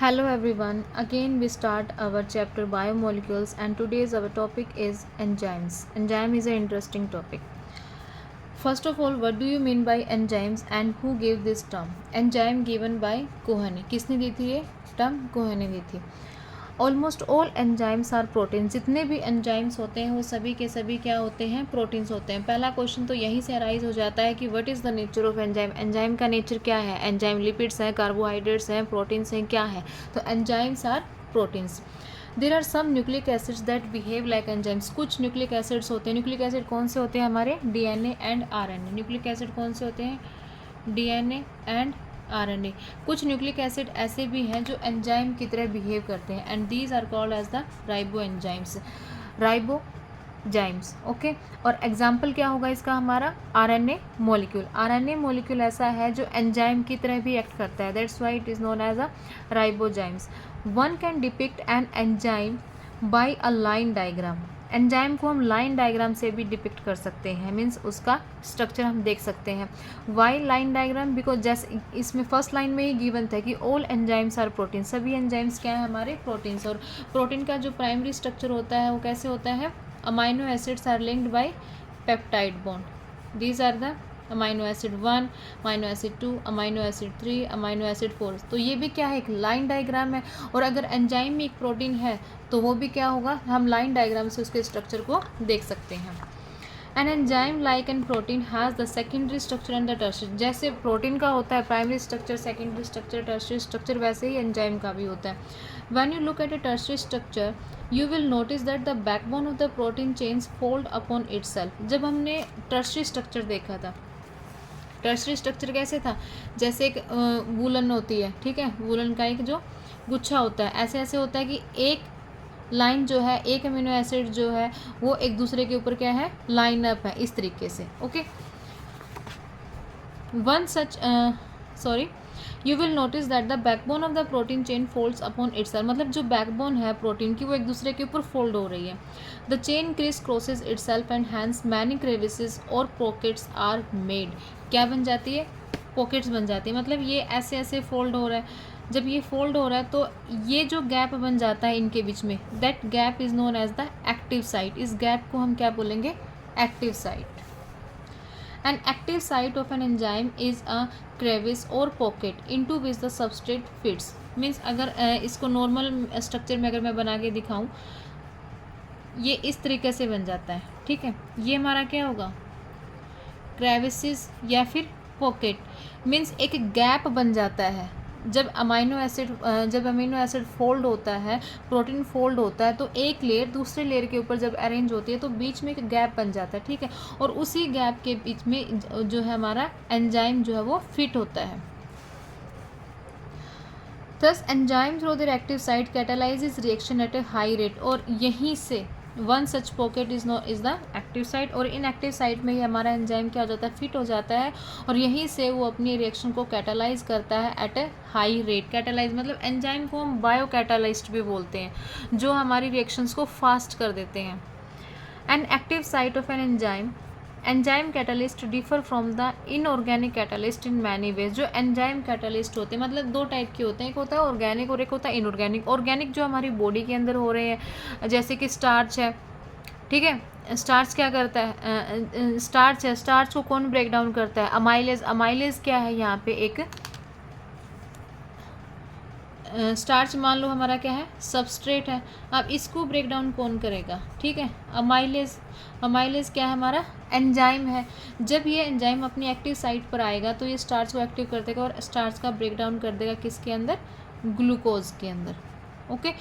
Hello everyone. Again we start our chapter biomolecules and today's our topic is enzymes. Enzyme is an interesting topic. First of all, what do you mean by enzymes and who gave this term? Enzyme given by कोहनी. किसने दी थी ये term? कोहनी दी थी. Almost all enzymes are protein. जितने भी enzymes होते हैं वो सभी के सभी क्या होते हैं? प्रोटीन्स होते हैं. पहला क्वेश्चन तो यहीं से अराइज हो जाता है कि what is the nature of enzyme. Enzyme का नेचर क्या है? एंजाइम लिपिड्स हैं, कार्बोहाइड्रेट्स हैं, प्रोटीन्स हैं, क्या है? तो enzymes are proteins. There are some nucleic acids that behave like enzymes. कुछ न्यूक्लिक एसिड्स होते हैं. न्यूक्लिक एसिड कौन से होते हैं? हमारे DNA and RNA. Nucleic acid कौन से होते हैं? DNA and RNA. कुछ न्यूक्लिक एसिड ऐसे भी हैं जो एंजाइम की तरह बिहेव करते हैं and these are called as the ribo enzymes. Ribozymes. Okay. और एग्जाम्पल क्या होगा इसका? हमारा आरएनए मॉलिक्यूल. आरएनए मॉलिक्यूल ऐसा है जो एंजाइम की तरह भी एक्ट करता है. That's why it is known as a ribozymes. One can depict an enzyme by a line diagram. Enzyme को हम लाइन डायग्राम से भी डिपिक्ट कर सकते हैं. मीन्स उसका स्ट्रक्चर हम देख सकते हैं. Y line diagram? बिकॉज जैसे इसमें फर्स्ट लाइन में ही गिवन था कि ऑल एंजाइम्स आर प्रोटीन. सभी एंजाइम्स क्या है? हमारे प्रोटीन्स. और प्रोटीन का जो प्राइमरी स्ट्रक्चर होता है वो कैसे होता है? Amino acids are linked by peptide bond. These are the amino acid 1, amino acid 2, amino acid 3, amino acid 4. तो ये भी क्या है? एक लाइन डायग्राम है. और अगर एंजाइम में एक प्रोटीन है तो वो भी क्या होगा? हम लाइन डायग्राम से उसके स्ट्रक्चर को देख सकते हैं. An enzyme like an protein has the secondary structure and the tertiary. जैसे प्रोटीन का होता है primary structure, secondary structure, tertiary structure, वैसे ही एंजाइम का भी होता है. When you look at A tertiary structure you will notice that the backbone of the protein chains fold upon itself. जब हमने टर्शियरी स्ट्रक्चर देखा था, टर्शियरी स्ट्रक्चर कैसे था? जैसे एक वूलन होती है, ठीक है, वूलन का एक जो गुच्छा होता है, ऐसे ऐसे होता है कि एक लाइन जो है, एक अमीनो एसिड जो है वो एक दूसरे के ऊपर क्या है? लाइन अप है इस तरीके से. Okay. One such you will notice that the backbone of the protein chain folds upon itself. मतलब जो बैकबोन है प्रोटीन की वो एक दूसरे के ऊपर फोल्ड हो रही है. The chain criss crosses itself and hence many crevices और पॉकेट्स आर मेड. क्या बन जाती है? पॉकेट्स बन जाती है. मतलब ये ऐसे ऐसे फोल्ड हो रहा है. जब ये फोल्ड हो रहा है तो ये जो गैप बन जाता है इनके बीच में, that gap is known as the active site. इस गैप को हम क्या बोलेंगे? Active site. An active site of an enzyme is a crevice or pocket into which the substrate fits. Means अगर इसको नॉर्मल स्ट्रक्चर में अगर मैं बना के दिखाऊं, ये इस तरीके से बन जाता है. ठीक है. ये हमारा क्या होगा? क्रेविसेस या फिर पॉकेट. मीन्स एक गैप बन जाता है. जब अमीनो एसिड फोल्ड होता है, प्रोटीन फोल्ड होता है, तो एक लेयर दूसरे लेयर के ऊपर जब अरेंज होती है तो बीच में एक गैप बन जाता है. ठीक है. और उसी गैप के बीच में जो है हमारा एंजाइम जो है वो फिट होता है. Thus enzyme through their active site catalyses reaction at a high rate. और यहीं से one such pocket is the active site. और इन एक्टिव साइट में ही हमारा एंजाइम क्या हो जाता है? फिट हो जाता है. और यहीं से वो अपनी रिएक्शन को कैटालाइज करता है eight a high rate. Catalyse मतलब एंजाइम को हम बायो कैटालाइस्ट भी बोलते हैं, जो हमारी रिएक्शंस को फास्ट कर देते हैं. N active site of an enzyme catalyst differ from the inorganic catalyst in many ways. जो एंजाइम कैटालिस्ट होते हैं मतलब दो टाइप के होते हैं. एक होता है ऑर्गेनिक और एक होता है इनऑर्गेनिक. ऑर्गेनिक जो हमारी बॉडी के अंदर हो रहे हैं, जैसे कि स्टार्च है. ठीक है. स्टार्च क्या करता है? स्टार्च है. स्टार्च को कौन ब्रेक डाउन करता है? अमाइलेज. अमाइलेज क्या है? यहाँ पे एक स्टार्च मान लो हमारा क्या है? सबस्ट्रेट है. अब इसको ब्रेक डाउन कौन करेगा? ठीक है. अमाइलेज. अमाइलेज क्या है? हमारा एंजाइम है. जब ये एंजाइम अपनी एक्टिव साइट पर आएगा तो ये स्टार्च को एक्टिव कर देगा और स्टार्च का ब्रेक डाउन कर देगा किसके अंदर? ग्लूकोज के अंदर. Okay.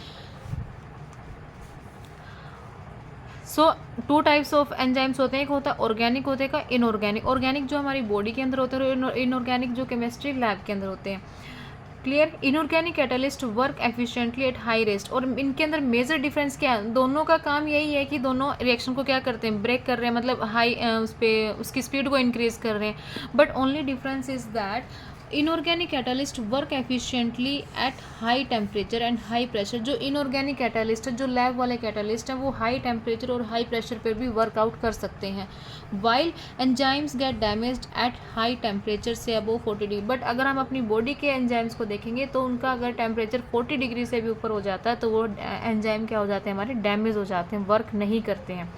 So two types of enzymes होते हैं. एक होता है ऑर्गेनिक, होते हैं इनऑर्गेनिक. ऑर्गेनिक जो हमारी बॉडी के अंदर होते हैं और इनऑर्गेनिक जो केमिस्ट्री लैब के अंदर होते हैं. Clear. Inorganic catalyst work efficiently at high rest. और इनके अंदर मेजर डिफरेंस क्या है? दोनों का काम यही है कि दोनों रिएक्शन को क्या करते हैं? ब्रेक कर रहे हैं. मतलब हाई उस पर उसकी स्पीड को इंक्रीज कर रहे हैं. But only difference is that inorganic catalyst work efficiently at high temperature and high pressure. जो इनऑर्गेनिक कैटालिस्ट है, जो लैब वाले कैटालिस्ट हैं, वो हाई टेम्परेचर और हाई प्रेशर पर भी वर्कआउट कर सकते हैं। While enzymes get damaged at high temperature से अबव 40 डिग्री। बट अगर हम अपनी बॉडी के एंजाइम्स को देखेंगे तो उनका अगर टेम्परेचर 40 डिग्री से भी ऊपर हो जाता है तो वो एंजाइम क्या हो जाते हैं, हमारे डैमेज हो जाते हैं, वर्क नहीं करते हैं।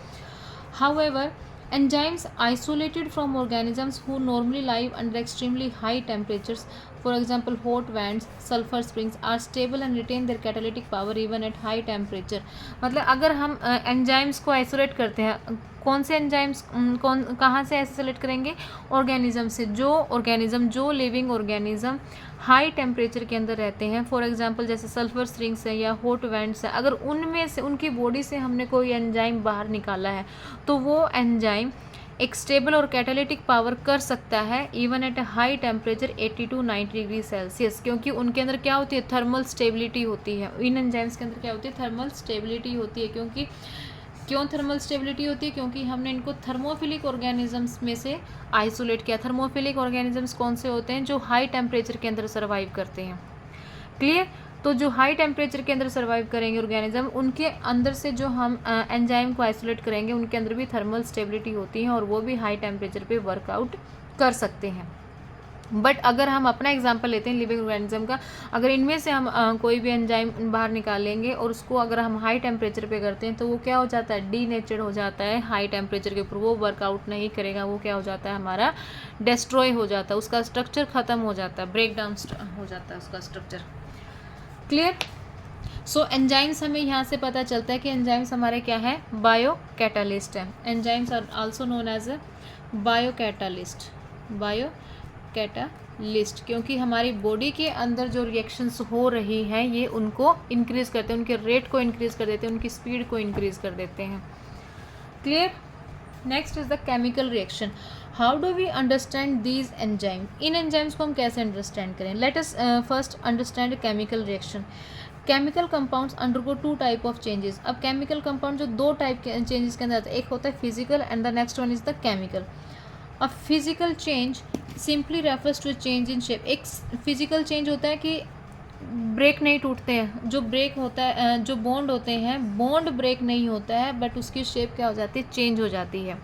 However enzymes isolated from organisms who normally live under extremely high temperatures, for example hot vents, sulfur springs, are stable and retain their catalytic power even at high temperature। मतलब अगर हम enzymes को isolate करते हैं, कौन से enzymes कहाँ से आइसोलेट करेंगे, ऑर्गेनिज्म से। जो लिविंग ऑर्गेनिज्म हाई टेम्परेचर के अंदर रहते हैं, फॉर एग्जांपल जैसे सल्फर स्प्रिंग्स है या हॉट वेंट्स है, अगर उनमें से उनकी बॉडी से हमने कोई एंजाइम बाहर निकाला है तो वो एंजाइम एक स्टेबल और कैटालिटिक पावर कर सकता है even at high temperature 80 to 90 degree Celsius, क्योंकि उनके अंदर क्या होती है, थर्मल स्टेबिलिटी होती है। इन एंजाइम्स के अंदर क्या होती है, थर्मल स्टेबिलिटी होती है। क्यों थर्मल स्टेबिलिटी होती है, क्योंकि हमने इनको थर्मोफिलिक ऑर्गेनिजम्स में से आइसोलेट किया। थर्मोफिलिक ऑर्गेनिजम्स कौन से होते हैं, जो हाई टेम्परेचर के अंदर सर्वाइव करते हैं। क्लियर। तो जो हाई टेम्परेचर के अंदर सर्वाइव करेंगे ऑर्गेनिज्म, उनके अंदर से जो हम एंजाइम को आइसोलेट करेंगे उनके अंदर भी थर्मल स्टेबिलिटी होती है और वो भी हाई टेम्परेचर पे वर्कआउट कर सकते हैं। बट अगर हम अपना एग्जांपल लेते हैं लिविंग ऑर्गेनिज्म का, अगर इनमें से हम कोई भी एंजाइम बाहर निकालेंगे और उसको अगर हम हाई टेम्परेचर पे करते हैं तो वो क्या हो जाता है, डीनेचर्ड हो जाता है। हाई टेम्परेचर के ऊपर वो वर्कआउट नहीं करेगा, वो क्या हो जाता है, हमारा डिस्ट्रॉय हो जाता है, उसका स्ट्रक्चर ख़त्म हो जाता है, ब्रेक डाउन हो जाता है उसका स्ट्रक्चर। क्लियर। सो एंजाइम्स हमें यहाँ से पता चलता है कि एंजाइम्स हमारे क्या है, बायो कैटालिस्ट है। Enzymes are also known as a bio catalyst, क्योंकि हमारी बॉडी के अंदर जो रिएक्शंस हो रही हैं ये उनको इंक्रीज करते हैं, उनके रेट को इंक्रीज कर देते हैं, उनकी स्पीड को इंक्रीज कर देते हैं। Clear. Next is the chemical reaction. How do we understand these enzyme. इन एंजाइम्स को हम कैसे अंडरस्टैंड करें। Let us first understand chemical reaction. Chemical compounds undergo 2 type of changes. अब केमिकल कंपाउंड जो 2 टाइप के चेंजेस के अंदर आता है, एक होता है physical and the next one is the chemical. A physical change simply refers to change in shape. एक फिजिकल चेंज होता है कि ब्रेक नहीं टूटते हैं, जो ब्रेक होता है, जो बॉन्ड होते हैं, बॉन्ड ब्रेक नहीं होता है बट उसकी शेप क्या हो जाती है, चेंज हो जाती है।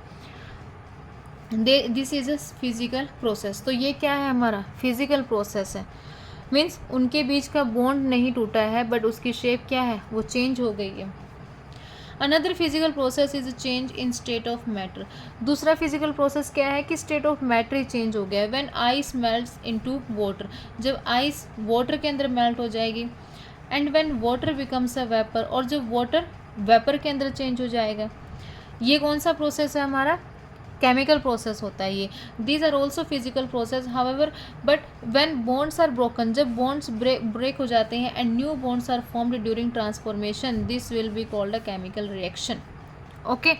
This is a physical process. तो ये क्या है, हमारा फिजिकल प्रोसेस है। मीन्स उनके बीच का बॉन्ड नहीं टूटा है बट उसकी शेप क्या है, वो चेंज हो गई है। Another physical process is a change in state of matter. दूसरा फिजिकल प्रोसेस क्या है कि state of matter he change हो गया है। When ice melts into water, जब आइस वाटर के अंदर मेल्ट हो जाएगी। And when water becomes a vapour, और जब वाटर वेपर के अंदर चेंज हो जाएगा। ये कौन सा प्रोसेस है, हमारा केमिकल प्रोसेस होता है ये। These are also physical process however but when bonds are broken, जब बॉन्ड्स ब्रेक हो जाते हैं and new bonds are formed during transformation, this will be called a chemical reaction. Okay,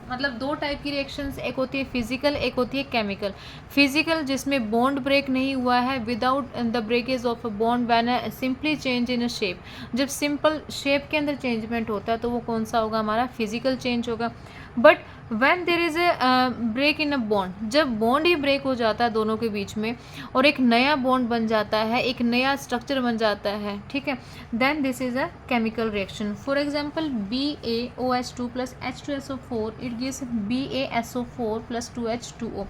मतलब 2 टाइप की reactions, एक होती है फिजिकल, एक होती है केमिकल। फिजिकल जिसमें बॉन्ड ब्रेक नहीं हुआ है, without the breakage of a bond, when simply change in a shape. जब सिंपल शेप के अंदर चेंजमेंट होता है तो वो कौन सा होगा, हमारा फिजिकल चेंज होगा। But when there is a break in a bond, जब बॉन्ड ही ब्रेक हो जाता है दोनों के बीच में और एक नया बॉन्ड बन जाता है, एक नया स्ट्रक्चर बन जाता है, ठीक है, then this is a chemical reaction. For example BaOH2 plus H2SO4 it gives BaSO4 plus 2H2O।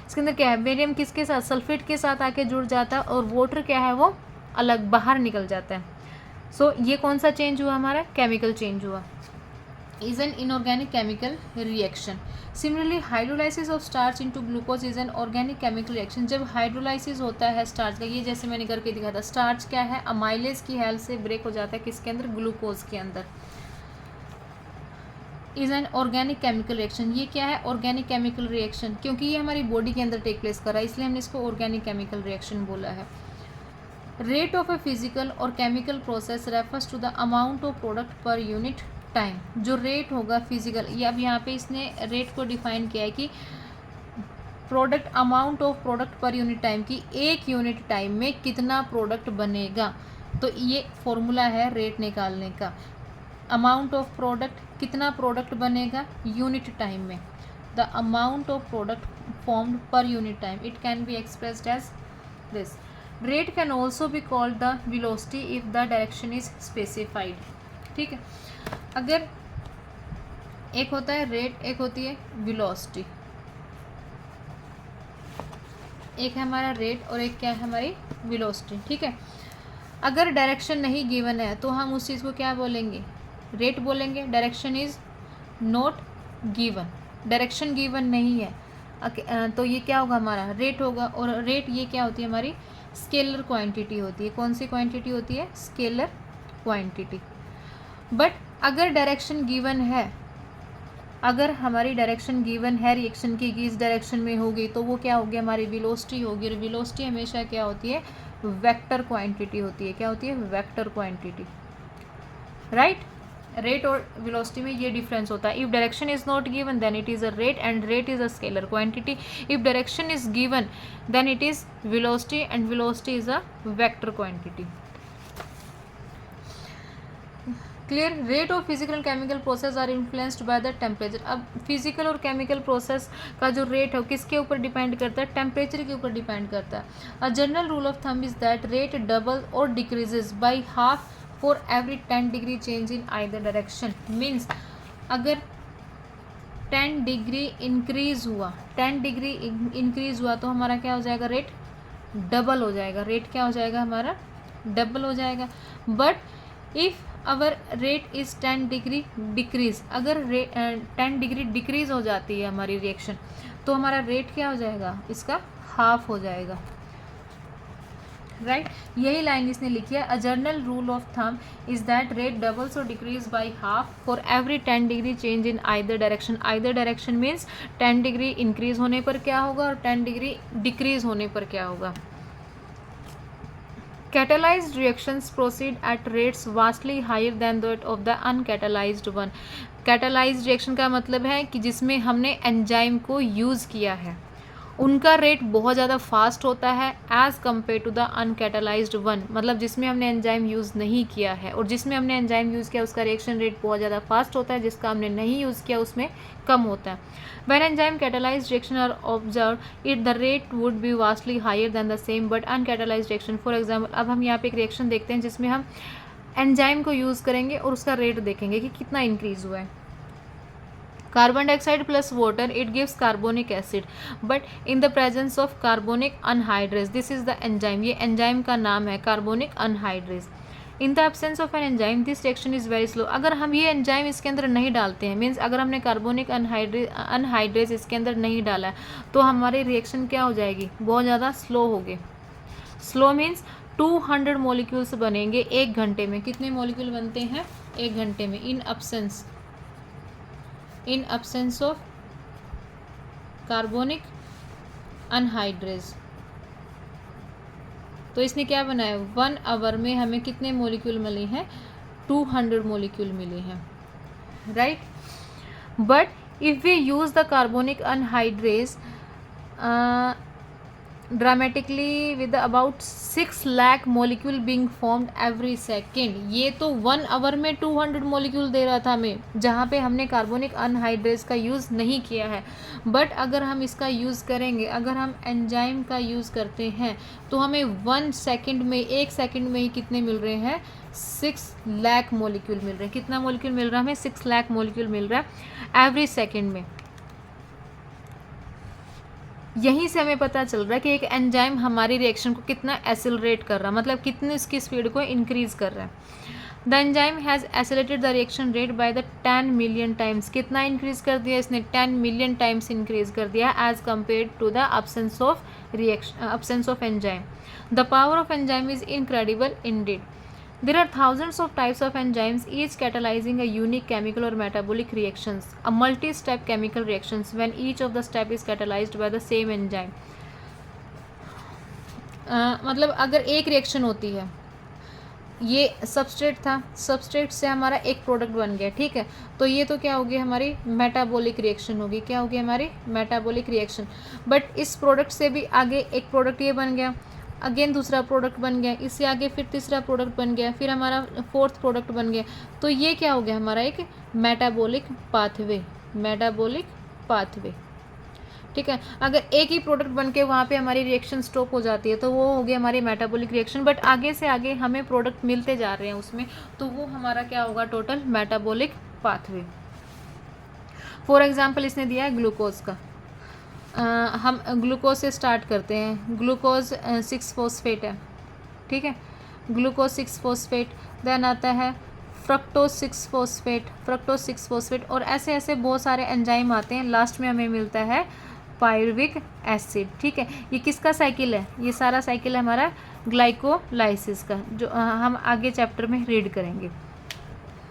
इसके अंदर क्या है, बेरियम किसके साथ, सल्फेट के साथ आके जुड़ जाता है और वाटर क्या है, वो अलग बाहर निकल जाता है। सो ये कौन सा चेंज हुआ, हमारा केमिकल चेंज हुआ। is an inorganic chemical reaction. Similarly, hydrolysis of starch into glucose is an organic chemical reaction. जब हाइड्रोलाइसिस होता है स्टार्च का, ये जैसे मैंने करके दिखाया था, स्टार्च क्या है, अमाइलेज की हेल्प से ब्रेक हो जाता है किसके अंदर, ग्लूकोज के अंदर। Is an organic chemical reaction. ये क्या है, ऑर्गेनिक केमिकल रिएक्शन, क्योंकि ये हमारी बॉडी के अंदर टेक प्लेस कर रहा है, इसलिए हमने इसको ऑर्गेनिक केमिकल रिएक्शन बोला है। रेट ऑफ ए फिजिकल और chemical process refers to the amount of product per unit time. जो रेट होगा फिजिकल, ये अब यहाँ पे इसने रेट को डिफाइन किया है कि product, amount of product per unit time, की एक यूनिट टाइम में कितना प्रोडक्ट बनेगा। तो ये फॉर्मूला है रेट निकालने का। अमाउंट ऑफ प्रोडक्ट, कितना प्रोडक्ट बनेगा यूनिट टाइम में। The amount of product formed per unit time, it can be expressed as this. Rate can also be called the velocity if the direction is specified. ठीक है, अगर एक होता है rate, एक होती है वेलोसिटी, एक है हमारा रेट और एक क्या है हमारी वेलोसिटी। ठीक है, अगर डायरेक्शन नहीं गिवन है तो हम उस चीज़ को क्या बोलेंगे, रेट बोलेंगे। Direction is not given, direction given नहीं है तो ये क्या होगा, हमारा रेट होगा। और रेट ये क्या होती है, हमारी स्केलर क्वांटिटी होती है। कौन सी क्वांटिटी होती है, स्केलर क्वांटिटी। बट अगर डायरेक्शन गिवन है, अगर हमारी डायरेक्शन गिवन है रिएक्शन की कि इस डायरेक्शन में होगी, तो वो क्या होगी, हमारी वेलोसिटी होगी। और वेलोसिटी हमेशा क्या होती है, वेक्टर क्वांटिटी होती है। क्या होती है, वेक्टर क्वांटिटी, राइट। रेट और वेलोसिटी में ये डिफरेंस होता है। If direction is not given then it is a rate and rate is a scalar quantity. If direction is given then it is velocity and velocity is a vector quantity. Clear. Rate of physical and chemical process are influenced by the temperature. अब physical और chemical process का जो rate है वो किसके ऊपर depend करता है, टेम्परेचर के ऊपर डिपेंड करता है। A general rule of thumb is that rate double or decreases by half for every 10 degree change in either direction. Means अगर 10 डिग्री इंक्रीज हुआ, 10 डिग्री इंक्रीज हुआ तो हमारा क्या हो जाएगा, रेट डबल हो जाएगा। रेट क्या हो जाएगा, हमारा डबल हो जाएगा। But if our rate is 10 degree decrease, अगर 10 डिग्री डिक्रीज हो जाती है हमारी रिएक्शन, तो हमारा रेट क्या हो जाएगा, इसका हाफ हो जाएगा, राइट। यही लाइन इसने लिखी है। A general rule of thumb is that rate doubles or decrease by half for every 10 degree change in either direction. Either direction means 10 degree increase होने पर क्या होगा और 10 डिग्री डिक्रीज होने पर क्या होगा। Catalyzed reactions proceed at rates vastly higher than that of the uncatalyzed one. Catalyzed reaction का मतलब है कि जिसमें हमने एंजाइम को यूज़ किया है, उनका रेट बहुत ज़्यादा फास्ट होता है as compare to the uncatalysed one. मतलब जिसमें हमने एंजाइम यूज़ नहीं किया है, और जिसमें हमने एंजाइम यूज़ किया उसका रिएक्शन रेट बहुत ज़्यादा फास्ट होता है, जिसका हमने नहीं यूज़ किया उसमें कम होता है। When enzyme catalyzed reaction are observed, it the rate would be vastly higher than the same but uncatalyzed reaction. For example, अब हम यहाँ पे एक रिएक्शन देखते हैं जिसमें हम एंजाइम को यूज़ करेंगे और उसका रेट देखेंगे कि कितना इंक्रीज हुआ है। Carbon dioxide plus water it gives carbonic acid, but in the presence of carbonic anhydrase, this is the enzyme. ये एंजाइम का नाम है carbonic anhydrase. In the absence of an enzyme this reaction is very slow. अगर हम ये enzyme इसके अंदर नहीं डालते हैं, मीन्स अगर हमने कार्बोनिक अनहाइड्रेज इसके अंदर नहीं डाला है, तो हमारी रिएक्शन क्या हो जाएगी, बहुत ज़्यादा स्लो होगी। स्लो मीन्स 200 मॉलिक्यूल्स बनेंगे 1 घंटे में। कितने मॉलिक्यूल बनते हैं 1 घंटे में, इन absence of कार्बोनिक अनहाइड्रेज। तो इसने क्या बनाया, 1 आवर में हमें कितने मॉलिक्यूल मिले हैं, 200 मॉलिक्यूल मिले हैं, right. But if we use the carbonic anhydrase dramatically with about 6 lakh molecule being formed every second. ये तो 1 आवर में 200 मॉलिक्यूल दे रहा था हमें, जहाँ पे हमने कार्बोनिक अनहाइड्रेज का यूज़ नहीं किया है। बट अगर हम इसका यूज़ करेंगे, अगर हम एंजाइम का यूज़ करते हैं, तो हमें 1 सेकेंड में, 1 सेकेंड में ही कितने मिल रहे हैं, 6 लाख मॉलिक्यूल मिल रहे हैं। कितना मॉलिक्यूल मिल रहा है हमें, 6 लाख मॉलिक्यूल मिल रहा है एवरी सेकेंड में। यहीं से हमें पता चल रहा है कि एक एंजाइम हमारी रिएक्शन को कितना एसिलरेट कर रहा है, मतलब कितनी उसकी स्पीड को इंक्रीज कर रहा है। The enzyme has accelerated the reaction rate by the 10 million times. कितना इंक्रीज कर दिया इसने, 10 मिलियन टाइम्स इंक्रीज कर दिया as compare to the absence of enzyme. The power of enzyme is incredible indeed. There are thousands of types of enzymes, each catalyzing a unique chemical or metabolic reactions, a multi-step chemical reactions when each of the step is catalyzed by the same enzyme. मतलब अगर एक reaction होती है, ये substrate था, substrate से हमारा एक प्रोडक्ट बन गया, ठीक है, तो ये तो क्या होगी, हमारी मेटाबॉलिक रिएक्शन होगी। क्या होगी, हमारी मेटाबॉलिक रिएक्शन। बट इस प्रोडक्ट से भी आगे एक प्रोडक्ट ये बन गया, अगेन दूसरा प्रोडक्ट बन गया, इससे आगे फिर तीसरा प्रोडक्ट बन गया, फिर हमारा 4th प्रोडक्ट बन गया। तो ये क्या हो गया, हमारा एक मेटाबॉलिक पाथवे। मेटाबॉलिक पाथवे ठीक है। अगर एक ही प्रोडक्ट बन के वहाँ पे हमारी रिएक्शन स्टॉप हो जाती है तो वो हो गई हमारी मेटाबॉलिक रिएक्शन, बट आगे से आगे हमें प्रोडक्ट मिलते जा रहे हैं उसमें, तो वो हमारा क्या होगा, total metabolic pathway. For example इसने दिया है ग्लूकोज का, हम ग्लूकोज से स्टार्ट करते हैं। ग्लूकोज 6-फॉस्फेट है, ठीक है, ग्लूकोज 6-फॉस्फेट, देन आता है फ्रक्टोज 6-फॉस्फेट, और ऐसे ऐसे बहुत सारे एंजाइम आते हैं, लास्ट में हमें मिलता है पायरुविक एसिड। ठीक है, ये किसका साइकिल है, ये सारा साइकिल है हमारा ग्लाइकोलाइसिस का, जो हम आगे चैप्टर में रीड करेंगे,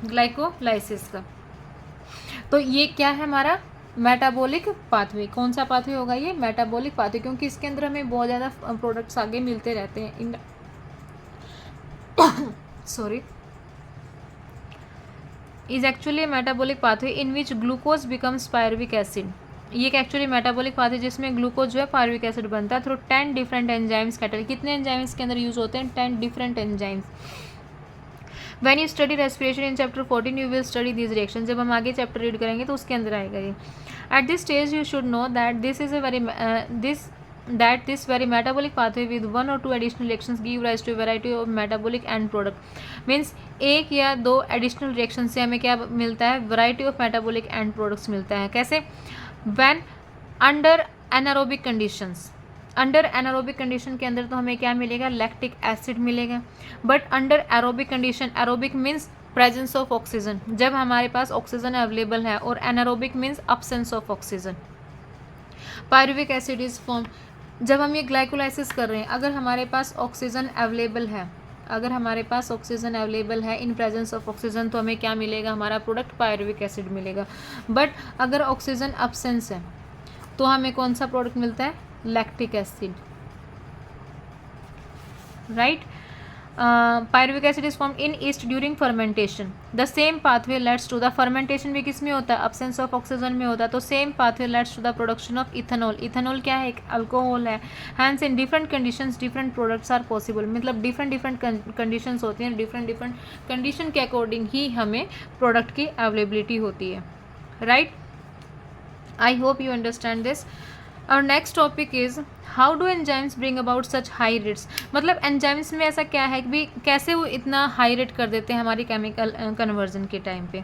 ग्लाइकोलाइसिस का। तो ये क्या है हमारा मेटाबॉलिक पाथवे। कौन सा पाथवे होगा ये, मेटाबॉलिक पाथवे, क्योंकि इसके अंदर हमें बहुत ज़्यादा प्रोडक्ट्स आगे मिलते रहते हैं इन sorry is actually metabolic pathway in which glucose becomes pyruvic acid. ये एक एक्चुअली मेटाबॉलिक पाथवे जिसमें ग्लूकोज जो है पायरुविक एसिड बनता है थ्रू 10 डिफरेंट एंजाइम्स कैटेगरी। कितने एंजाइम्स के अंदर यूज होते हैं, 10 different enzymes. When you study respiration in chapter 14 you will study these reactions। जब हम आगे चैप्टर रीड करेंगे तो उसके अंदर आएगा ये। At this stage you should know that this very metabolic pathway with 1 or 2 additional reactions give rise to a variety of metabolic end product। Means एक या दो additional reaction से हमें क्या मिलता है, variety of metabolic end products मिलता है। कैसे, when under anaerobic conditions, under anaerobic condition के अंदर तो हमें क्या मिलेगा, लैक्टिक एसिड मिलेगा। But under aerobic condition, aerobic means presence of oxygen, जब हमारे पास ऑक्सीजन अवेलेबल है, और anaerobic means absence of oxygen. Pyruvic acid is form जब हम ये ग्लाइकोलाइसिस कर रहे हैं, अगर हमारे पास ऑक्सीजन अवेलेबल है, अगर हमारे पास ऑक्सीजन अवेलेबल है इन प्रेजेंस ऑफ ऑक्सीजन, तो हमें क्या मिलेगा, हमारा प्रोडक्ट पायरुविक एसिड मिलेगा। बट अगर ऑक्सीजन अब्सेंस है तो हमें कौन सा प्रोडक्ट मिलता है, lactic acid, right. Pyruvic acid is form in yeast during fermentation. The same pathway leads to the fermentation भी किस में होता है, अब्सेंस ऑफ ऑक्सीजन में होता है, तो same pathway leads to the production of ethanol. Ethanol क्या है, एक अल्कोहल है। Hence in different conditions different products are possible. मतलब डिफरेंट कंडीशंस होती हैं, डिफरेंट कंडीशन के अकॉर्डिंग ही हमें प्रोडक्ट की अवेलेबिलिटी होती है, right. I hope you understand this. और next topic is how do enzymes bring about such high rates. मतलब एंजाइम्स में ऐसा क्या है कि भी कैसे वो इतना हाई रेट कर देते हैं हमारी केमिकल कन्वर्जन के टाइम पे।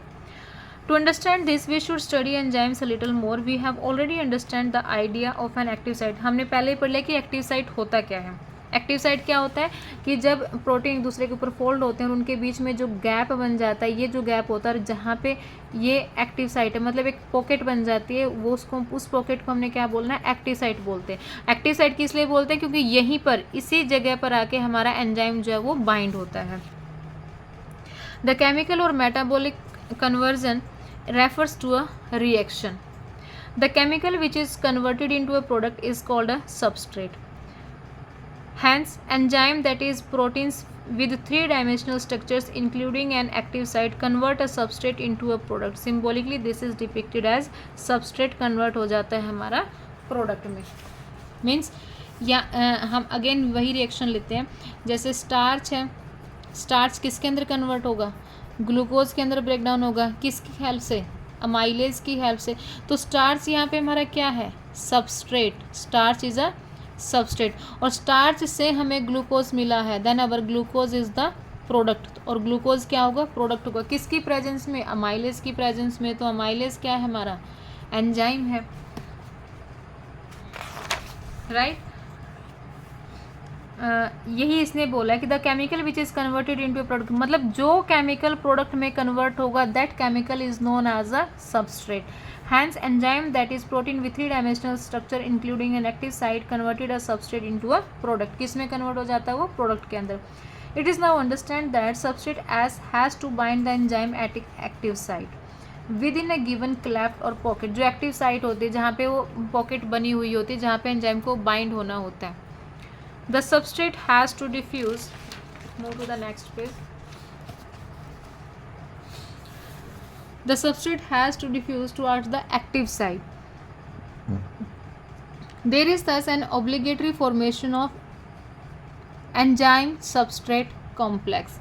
To understand this we should study enzymes a little more. We have already understand the idea of an active site. हमने पहले ही पढ़ लिया कि एक्टिव साइट होता क्या है। एक्टिव साइट क्या होता है कि जब प्रोटीन एक दूसरे के ऊपर फोल्ड होते हैं और उनके बीच में जो गैप बन जाता है, ये जो गैप होता है जहाँ पे ये एक्टिव साइट है, मतलब एक पॉकेट बन जाती है, वो उस पॉकेट को हमने क्या बोलना है, एक्टिव साइट बोलते हैं। एक्टिव साइट किस लिए बोलते हैं, क्योंकि यहीं पर इसी जगह पर आके हमारा एंजाइम जो है वो बाइंड होता है। द केमिकल और metabolic conversion refers to a reaction. The chemical which is converted into a product is called a substrate. Hence, enzyme that is proteins with 3-dimensional structures including an active site convert a substrate into a product. Symbolically, this is depicted as substrate convert हो जाता है हमारा product में। Means या हम again वही reaction लेते हैं, जैसे स्टार्च है, स्टार्च किसके अंदर कन्वर्ट होगा, ग्लूकोज के अंदर ब्रेक डाउन होगा, किसकी हेल्प से, अमाइलेज की हेल्प से। तो स्टार्च यहाँ पे हमारा क्या है, substrate. Starch is a substrate, और स्टार्च से हमें ग्लूकोज मिला है, then our glucose is the product. और ग्लूकोज क्या होगा, प्रोडक्ट होगा, किसकी प्रेजेंस में, अमाइलेज की प्रेजेंस में। तो अमाइलेज क्या है हमारा, एंजाइम है, राइट। यही इसने बोला कि the chemical which is converted into a product, मतलब जो केमिकल प्रोडक्ट में कन्वर्ट होगा that chemical is known as a substrate. Hence, enzyme that is protein with 3-dimensional structure including an active site converted a substrate into a product। किस में convert हो जाता है वो, प्रोडक्ट के अंदर। It is now understand that substrate has to bind the enzyme at active site within a given cleft or pocket। जो active site होती है, जहाँ पे वो पॉकेट बनी हुई होती है, जहाँ पे एंजाइम को बाइंड होना होता है। The substrate has to diffuse, move to the next page। The substrate has to diffuse towards the active site। There is thus an obligatory formation of enzyme substrate complex।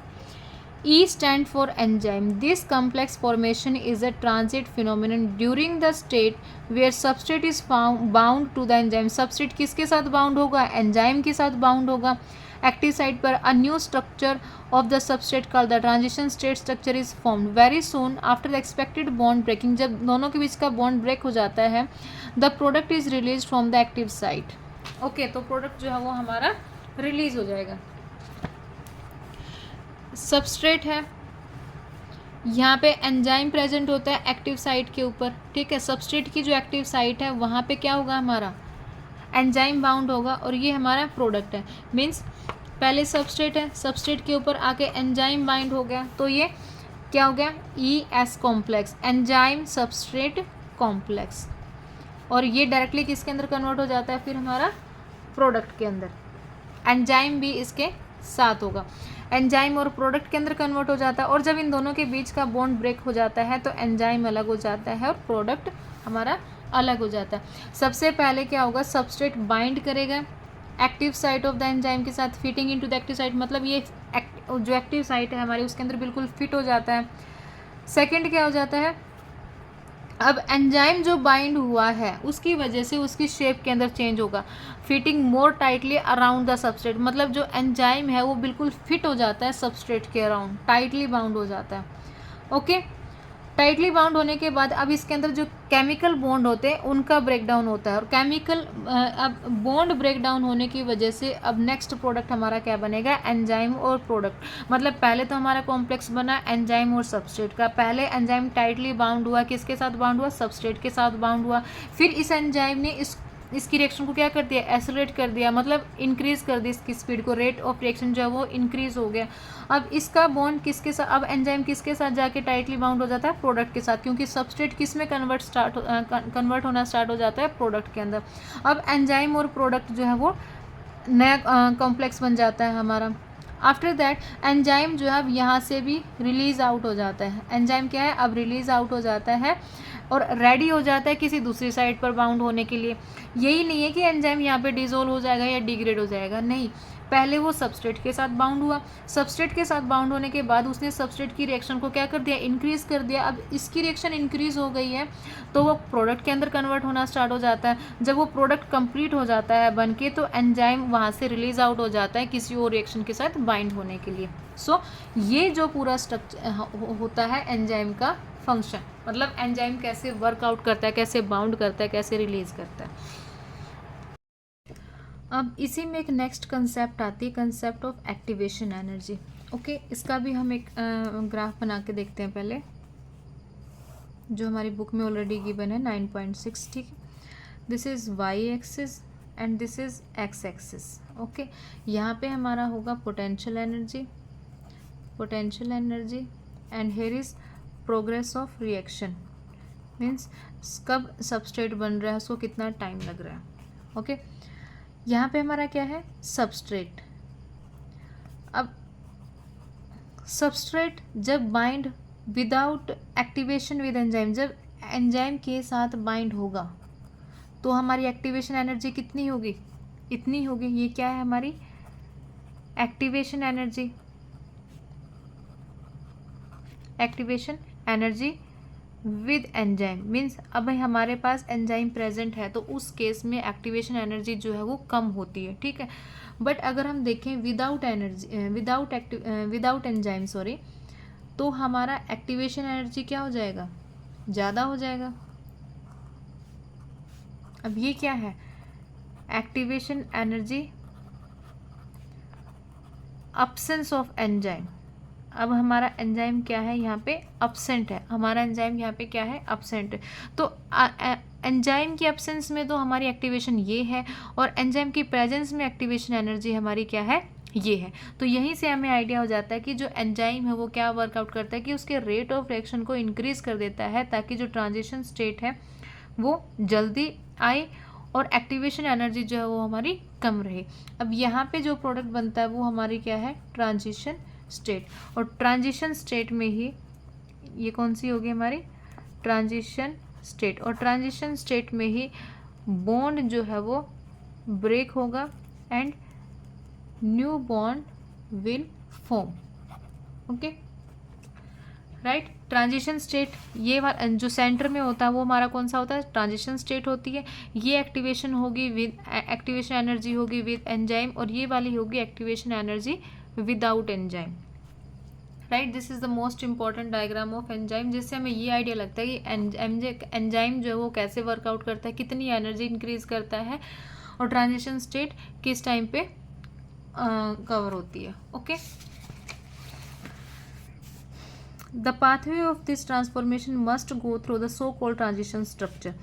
E stand for enzyme. This complex formation is a transit phenomenon during the state where substrate is bound to the enzyme. Substrate किसके साथ bound होगा? enzyme के साथ bound होगा. Active site पर a new structure of the substrate called the transition state structure is formed. Very soon after the expected bond breaking, जब दोनों के बीच का bond break हो जाता है, the product is released from the active site. Okay, तो product जो है वो हमारा release हो जाएगा. सबस्ट्रेट है, यहाँ पे एंजाइम प्रेजेंट होता है एक्टिव साइट के ऊपर, ठीक है. सबस्ट्रेट की जो एक्टिव साइट है वहाँ पे क्या होगा? हमारा एंजाइम बाउंड होगा और ये हमारा प्रोडक्ट है. मीन्स पहले सबस्ट्रेट है, सबस्ट्रेट के ऊपर आके एंजाइम बाइंड हो गया, तो ये क्या हो गया? ES complex, enzyme substrate complex. और ये डायरेक्टली किसके अंदर कन्वर्ट हो जाता है? फिर हमारा प्रोडक्ट के अंदर. एंजाइम भी इसके साथ होगा. एंजाइम और प्रोडक्ट के अंदर कन्वर्ट हो जाता है. और जब इन दोनों के बीच का बॉन्ड ब्रेक हो जाता है तो एंजाइम अलग हो जाता है और प्रोडक्ट हमारा अलग हो जाता है. सबसे पहले क्या होगा? सबस्ट्रेट बाइंड करेगा active site of the enzyme के साथ, fitting into the active site, मतलब ये जो एक्टिव साइट है हमारी उसके अंदर बिल्कुल फिट हो जाता है. सेकेंड क्या हो जाता है? अब एंजाइम जो बाइंड हुआ है उसकी वजह से उसकी शेप के अंदर चेंज होगा. Fitting more tightly around the substrate, मतलब जो एंजाइम है वो बिल्कुल फिट हो जाता है सबस्ट्रेट के अराउंड, टाइटली बाउंड हो जाता है. ओके, टाइटली बाउंड होने के बाद अब इसके अंदर जो केमिकल बॉन्ड होते हैं उनका ब्रेकडाउन होता है. और केमिकल अब बॉन्ड ब्रेकडाउन होने की वजह से अब नेक्स्ट प्रोडक्ट हमारा क्या बनेगा? एंजाइम और प्रोडक्ट. मतलब पहले तो हमारा कॉम्प्लेक्स बना एंजाइम और सबस्ट्रेट का. पहले एंजाइम टाइटली बाउंड हुआ, किसके साथ बाउंड हुआ? सबस्ट्रेट के साथ बाउंड हुआ. फिर इस एंजाइम ने इसकी रिएक्शन को क्या कर दिया? एक्सेलरेट कर दिया, मतलब इंक्रीज कर दी इसकी स्पीड को. रेट ऑफ रिएक्शन जो है वो इंक्रीज हो गया. अब इसका बॉन्ड किसके साथ? अब एंजाइम किसके साथ जाके टाइटली बाउंड हो जाता है? प्रोडक्ट के साथ, क्योंकि सबस्ट्रेट किस में कन्वर्ट होना स्टार्ट हो जाता है? प्रोडक्ट के अंदर. अब एंजाइम और प्रोडक्ट जो है वो नया कॉम्प्लेक्स बन जाता है हमारा. आफ्टर दैट एंजाइम जो है अब यहाँ से भी रिलीज आउट हो जाता है. एंजाइम क्या है? अब रिलीज आउट हो जाता है और रेडी हो जाता है किसी दूसरी साइड पर बाउंड होने के लिए. यही नहीं है कि एंजाइम यहाँ पे डिसॉल्व हो जाएगा या डिग्रेड हो जाएगा, नहीं. पहले वो सबस्ट्रेट के साथ बाउंड हुआ, सबस्ट्रेट के साथ बाउंड होने के बाद उसने सबस्ट्रेट की रिएक्शन को क्या कर दिया? इंक्रीज कर दिया. अब इसकी रिएक्शन इंक्रीज हो गई है तो वो प्रोडक्ट के अंदर कन्वर्ट होना स्टार्ट हो जाता है. जब वो प्रोडक्ट कंप्लीट हो जाता है बन के तो एंजाइम वहाँ से रिलीज आउट हो जाता है किसी और रिएक्शन के साथ बाइंड होने के लिए. सो ये जो पूरा स्ट्रक्चर होता है एंजाइम का फंक्शन, मतलब एंजाइम कैसे वर्कआउट करता है, कैसे बाउंड करता है, कैसे रिलीज करता है. अब इसी में एक नेक्स्ट कंसेप्ट आती है, concept of activation energy. Okay, इसका भी हम एक ग्राफ बना के देखते हैं पहले, जो हमारी बुक में ऑलरेडी गिवन है 9.6. ठीक है, this is why axis and this is x axis. Okay, यहाँ पे हमारा होगा potential energy and here is progress of reaction, means कब सबस्ट्रेट बन रहा है, उसको कितना टाइम लग रहा है. ओके, यहाँ पे हमारा क्या है? सबस्ट्रेट. अब सबस्ट्रेट जब bind without activation with enzyme, जब एंजाइम के साथ बाइंड होगा तो हमारी एक्टिवेशन एनर्जी कितनी होगी? इतनी होगी. ये क्या है? हमारी activation energy. Activation energy with enzyme means अब हमारे पास एंजाइम प्रेजेंट है तो उस केस में एक्टिवेशन एनर्जी जो है वो कम होती है. ठीक है, बट अगर हम देखें विदाउट एंजाइम तो हमारा एक्टिवेशन एनर्जी क्या हो जाएगा? ज़्यादा हो जाएगा. अब ये क्या है? Activation energy absence of enzyme. अब हमारा एंजाइम क्या है? यहाँ पे अब्सेंट है. हमारा एंजाइम यहाँ पे क्या है? अब्सेंट है. तो एंजाइम की अब्सेंस में तो हमारी एक्टिवेशन ये है और एंजाइम की प्रेजेंस में एक्टिवेशन एनर्जी हमारी क्या है? ये है. तो यहीं से हमें आइडिया हो जाता है कि जो एंजाइम है वो क्या वर्कआउट करता है कि उसके रेट ऑफ रिएक्शन को इंक्रीज कर देता है ताकि जो ट्रांजिशन स्टेट है वो जल्दी आए और एक्टिवेशन एनर्जी जो है वो हमारी कम रहे. अब यहाँ पे जो प्रोडक्ट बनता है वो हमारी क्या है? Transition state. और ट्रांजिशन स्टेट में ही ये कौन सी होगी? हमारी ट्रांजिशन स्टेट. और ट्रांजिशन स्टेट में ही बॉन्ड जो है वो ब्रेक होगा and new bond will form. Okay, right. Transition state, ये जो सेंटर में होता है वो हमारा कौन सा होता है, ट्रांजिशन स्टेट होती है। ये एक्टिवेशन होगी विद एक्टिवेशन एनर्जी होगी विद एंजाइम, और ये वाली होगी activation energy without enzyme, right. This is the most important diagram of enzyme, जिससे हमें ये आइडिया लगता है कि एंजाइम जो है वो कैसे वर्कआउट करता है, कितनी एनर्जी इंक्रीज करता है, और ट्रांजिशन स्टेट किस टाइम पे कवर होती है। Okay, the pathway of this transformation must go through the so called transition structure,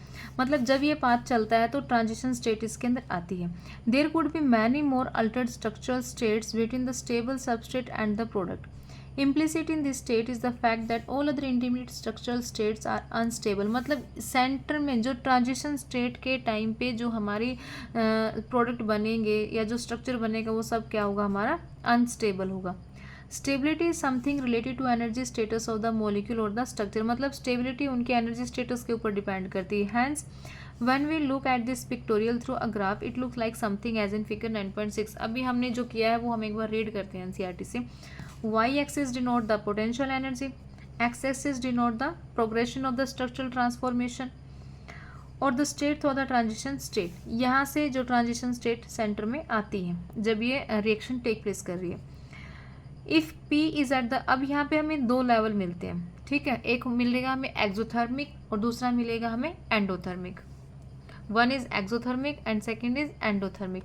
मतलब जब ये पाथ चलता है तो ट्रांजिशन स्टेट इसके अंदर आती है। There could be many more altered structural states between the stable substrate and the product. Implicit in this state is the fact that all other intermediate structural states are unstable, मतलब centre में जो transition state के time पे जो हमारी product बनेंगे या जो स्ट्रक्चर बनेगा वो सब क्या होगा, हमारा अनस्टेबल होगा। Stability is something related to energy status of the molecule और द स्ट्रक्चर, मतलब स्टेबिलिटी उनके एनर्जी स्टेटस के ऊपर डिपेंड करती है। Hence when we look at this pictorial through a graph it looks like something as in figure 9.6। अभी हमने जो किया है वो हम एक बार रीड करते हैं एनसीईआरटी से। y axis denote the potential energy, x axis denote the progression of the structural transformation और the state through the transition state. यहाँ से जो ट्रांजिशन स्टेट सेंटर में आती है जब ये रिएक्शन टेक प्लेस कर रही है। If P is at the, अब यहाँ पे हमें दो लेवल मिलते हैं, ठीक है, एक मिलेगा हमें एक्सोथर्मिक और दूसरा मिलेगा हमें endothermic. One is exothermic and second is endothermic.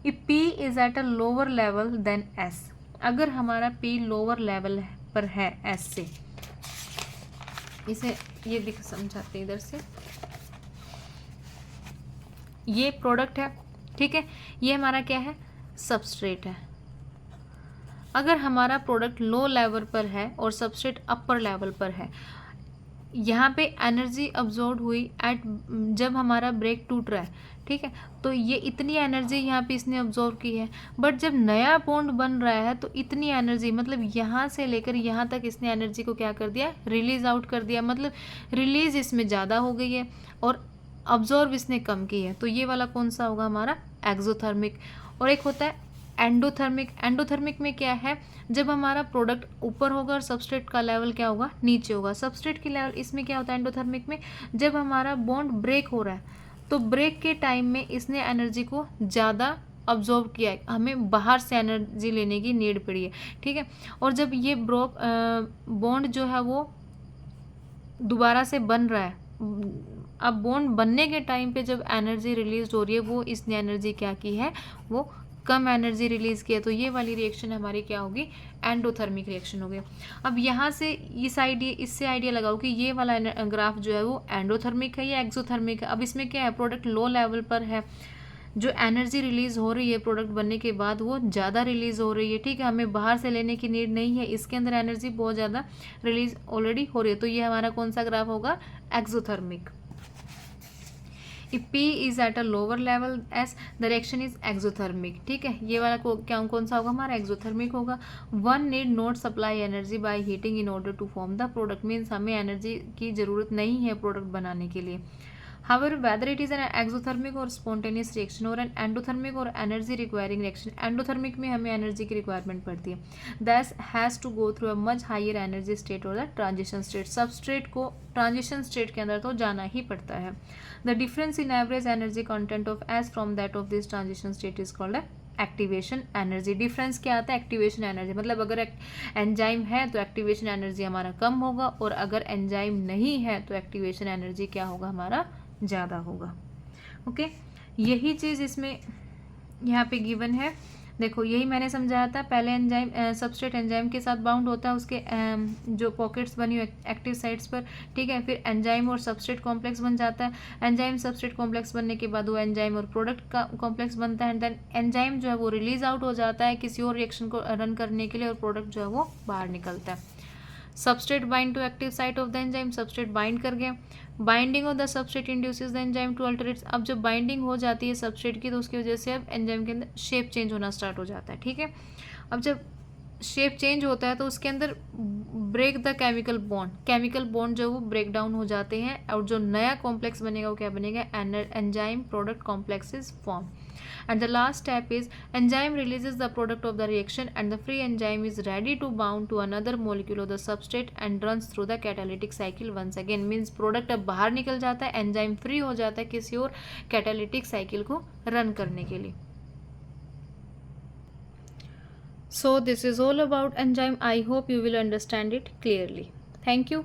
If P is at a lower level then S, अगर हमारा P लोअर लेवल पर है S से, इसे ये दिख समझाते हैं इधर से, ये प्रोडक्ट है, ठीक है, ये हमारा क्या है, सबस्ट्रेट है। अगर हमारा प्रोडक्ट लो लेवल पर है और सबस्ट्रेट अपर लेवल पर है, यहाँ पे एनर्जी अब्जॉर्ब हुई एट, जब हमारा ब्रेक टूट रहा है, ठीक है, तो ये इतनी एनर्जी यहाँ पे इसने अब्जॉर्ब की है। बट जब नया बॉन्ड बन रहा है तो इतनी एनर्जी, मतलब यहाँ से लेकर यहाँ तक इसने एनर्जी को क्या कर दिया, रिलीज आउट कर दिया, मतलब रिलीज इसमें ज़्यादा हो गई है और अब्जॉर्ब इसने कम की है। तो ये वाला कौन सा होगा, हमारा एक्सोथर्मिक। और एक होता है एंडोथर्मिक। एंडोथर्मिक में क्या है, जब हमारा प्रोडक्ट ऊपर होगा और सबस्ट्रेट का लेवल क्या होगा, नीचे होगा। सबस्ट्रेट की लेवल इसमें क्या होता है एंडोथर्मिक में, जब हमारा बॉन्ड ब्रेक हो रहा है तो ब्रेक के टाइम में इसने एनर्जी को ज़्यादा अब्जॉर्ब किया है, हमें बाहर से एनर्जी लेने की नीड पड़ी है, ठीक है। और जब ये बॉन्ड जो है वो दोबारा से बन रहा है, अब बॉन्ड बनने के टाइम पे जब एनर्जी रिलीज हो रही है वो इसने एनर्जी क्या की है, वो कम एनर्जी रिलीज किया, तो ये वाली रिएक्शन हमारी क्या होगी, एंडोथर्मिक रिएक्शन होगी। अब यहाँ से इससे आइडिया लगाओ कि ये वाला ग्राफ जो है वो एंडोथर्मिक है या एक्सोथर्मिक है। अब इसमें क्या है, प्रोडक्ट लो लेवल पर है, जो एनर्जी रिलीज हो रही है प्रोडक्ट बनने के बाद वो ज़्यादा रिलीज हो रही है, ठीक है, हमें बाहर से लेने की नीड नहीं है, इसके अंदर एनर्जी बहुत ज़्यादा रिलीज ऑलरेडी हो रही है। तो ये हमारा कौन सा ग्राफ होगा, exothermic. If P is at a lower level S, the reaction is exothermic, ठीक है, ये वाला कौन सा होगा, हमारा एक्सोथर्मिक होगा। One need not supply energy by heating in order to form the product, means हमें एनर्जी की ज़रूरत नहीं है प्रोडक्ट बनाने के लिए। However, whether it is an exothermic or spontaneous reaction or an endothermic or energy requiring reaction, endothermic में हमें एनर्जी की रिक्वायरमेंट पड़ती है, thus has to go through a much higher energy state or the transition state। Substrate को transition state के अंदर तो जाना ही पड़ता है। The difference in average energy content of S from that of this transition state is called a activation energy. Difference क्या आता है, एक्टिवेशन एनर्जी, मतलब अगर एंजाइम है तो एक्टिवेशन एनर्जी हमारा कम होगा और अगर एंजाइम नहीं है तो एक्टिवेशन एनर्जी क्या होगा, हमारा ज़्यादा होगा। ओके, यही चीज़ इसमें यहाँ पे गिवन है। देखो यही मैंने समझाया था, पहले एंजाइम सबस्ट्रेट एंजाइम के साथ बाउंड होता है, उसके जो पॉकेट्स बनी हुई एक्टिव साइट्स पर, ठीक है, फिर एंजाइम और सबस्ट्रेट कॉम्प्लेक्स बन जाता है। एंजाइम सबस्ट्रेट कॉम्प्लेक्स बनने के बाद वो एंजाइम और प्रोडक्ट का कॉम्प्लेक्स बनता है, एंड देन एंजाइम जो है वो रिलीज आउट हो जाता है किसी और रिएक्शन को रन करने के लिए और प्रोडक्ट जो है वो बाहर निकलता है। Substrate bind to active site of the enzyme, substrate bind कर गया, binding of the substrate induces the enzyme to alter its. अब जब बाइंडिंग हो जाती है सबस्ट्रेट की तो उसकी वजह से अब एंजाइम के अंदर शेप चेंज होना स्टार्ट हो जाता है, ठीक है। अब जब शेप चेंज होता है तो उसके अंदर break the chemical bond, chemical bond जो वो ब्रेक डाउन हो जाते हैं और जो नया कॉम्प्लेक्स बनेगा वो क्या बनेगा, enzyme product complex is form. And the last step is enzyme releases the product of the reaction and the free enzyme is ready to bound to another molecule of the substrate and runs through the catalytic cycle once again. Means product अब बाहर निकल जाता है, enzyme free हो जाता है किसी और कैटालिटिक साइकिल को रन करने के लिए. So this is all about enzyme. I hope you will understand it clearly. Thank you.